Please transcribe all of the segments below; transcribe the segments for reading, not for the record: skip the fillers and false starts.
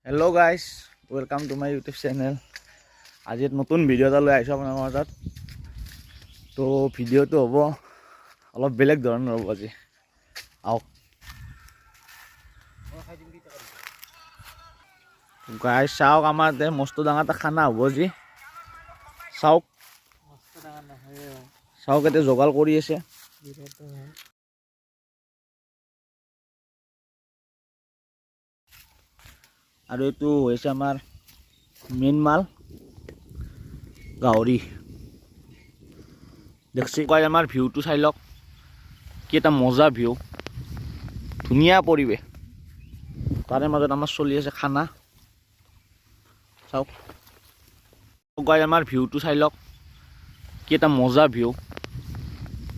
Hello guys, welcome to my YouTube channel. আজি নতুন video এটা লৈ আহিছো আপোনালোকৰ মাজত। তো ভিডিওটো হ'ব অলপ বেলেগ ধৰণৰ হ'ব আজি। আও গাইস চাওক আমাৰ তে মস্ত ডাঙৰ এটা খানা হ'ব আজি। চাওক মস্ত ডাঙৰ নহয়। চাওক এতে জগাল কৰি আছে। আৰু এইটো হৈছে আমাৰ মেইন মাল গাহৰি দেখছি কয় আমাৰ ভিউটো চাই লওক কি এটা মজা ভিউ ধুনীয়া পৰিৱেশ তাৰে মাজত আমাৰ চলি আছে খানা চাওক কয় আমাৰ ভিউটো চাই লওক কি এটা মজা ভিউ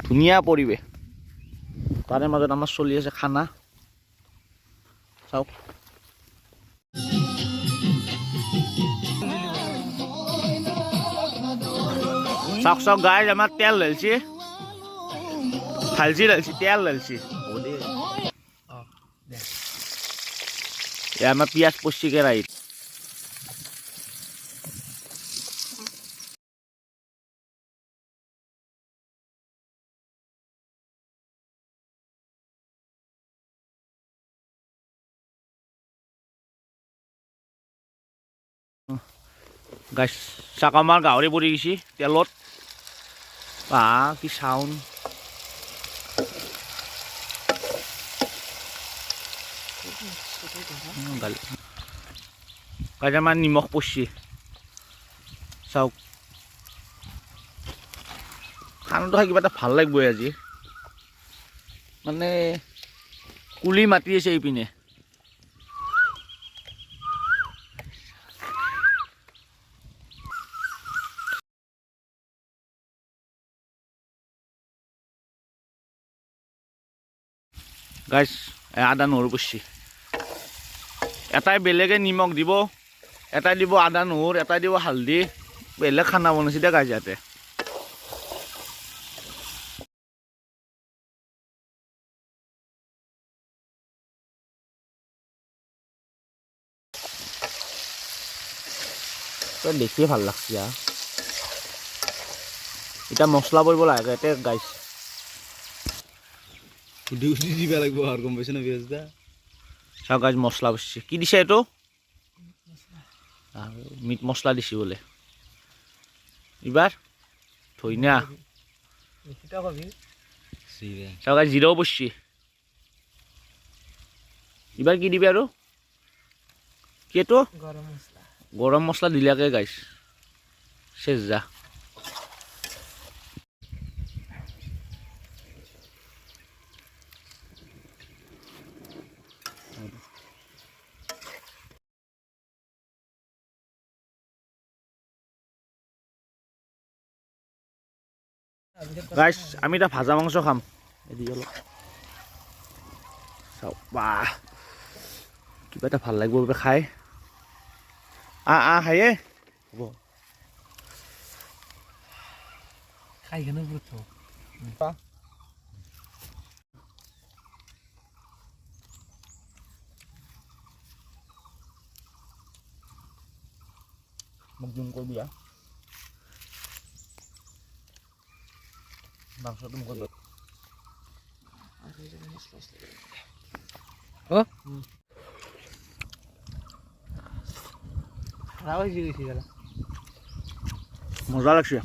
ধুনীয়া পৰিৱেশ তাৰে মাজত আমাৰ চলি আছে খানা চাওক চাওক চাওক গাইজ আমাৰ তেল ঢালছি তেল ঢালছি আমাৰ পিঁয়াজ পচি কেৰাহীত গাইজ চাক আমাৰ গাহৰি পৰি গৈছে তেলত কি চাউণ্ড গাইজ আমাৰ নিমখ পচি চাওক খানাটো খাই কিবা এটা ভাল লাগিবই আজি মানে কুলি মাতি আছে এইপিনে গাইজ আদা নহৰু পচি এটাই বেলেগে নিমখ দিব এটাই দিব আদা নহৰু এটাই দিব হালধি বেলেগ খানা বনাইছে দে গাইজ ইয়াতে দেখিয়ে ভাল লাগছে এতিয়া মছলা পৰিব লাগে এতে গাইজ দিব লাগিব আর কম পাইছে না পেঁয়াজ দা চাওক গাইজ মছলা পচি কি দিছে এইটো মিট মছলা দিছি বোলে এবার ধইনা চাওক গাইজ জিৰাও পচি এবাৰ কি দিবি আৰু কি এইটো গৰম মছলা দিলাকে গাইজ শেষ যা গাইজ আমি এটা ভাজা মাংস খাম এদিকে অলপ চাওক বাহ কিবা এটা ভাল লাগিব বাবে খাই খায়ে হ'ব খাই কেনে বুঝছো মোক জুম করবি মাংসটো মুখত মজা লাগছে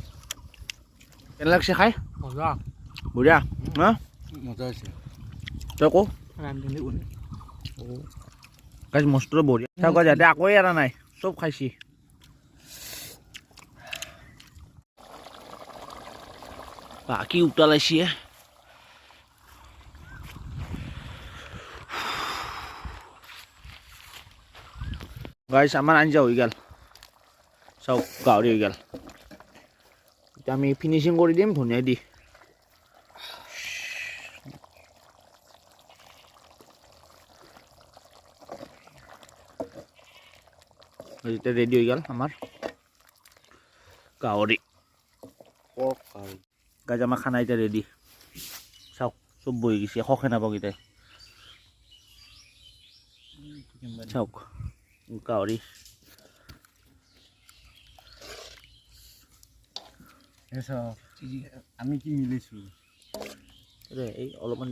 কেন লাগছে খাই মজা বঢ়িয়া না মজা আছে তই কো রান্ধনি বনে গাইজ মস্ত বঢ়িয়া চাওক গাইজ ইয়াতে আকৌ এৰা নাই চব খাইছি কি উতলাইছি গাইজ আমাৰ আঞ্জা হৈ গেল চাওক গাহৰি হৈ গেল এতিয়া আমি ফিনিচিং কৰি দিম ধুনীয়া দি এতিয়া ৰেডি হৈ গেল আমাৰ গাহৰি গাইজ আমাৰ খানা এতিয়া ৰেডি চাওক চব বহি গৈছে খখে নাপাওঁ কেইটাই চাওক গাহৰি আমি কি মিলিছো এই অলপমান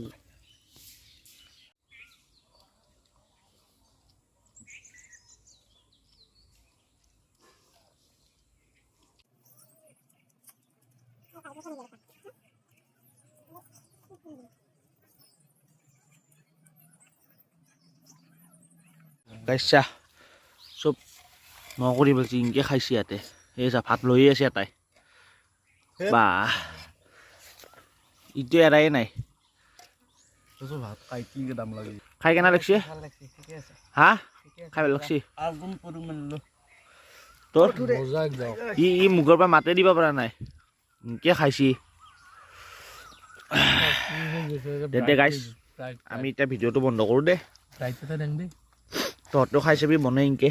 গাইছা চব ন কৰি পেলাইছে ইনকে খাইছে ইয়াতে এই চা ভাত লৈয়ে আছে এটাই বা ইটো এৰাই নাই ভাত খাই কি দাম লাগে খাই কেনে লাগছে হা খাই ভাল লাগছে তোৰ মজা একদম ই মুখৰ পৰা মাতে দিব পৰা নাই ইনকে খাইছি দে গাইছ আমি এতিয়া ভিডিঅ'টো বন্ধ কৰোঁ দে তহঁতেও খাই চাবি বনাই ইনকে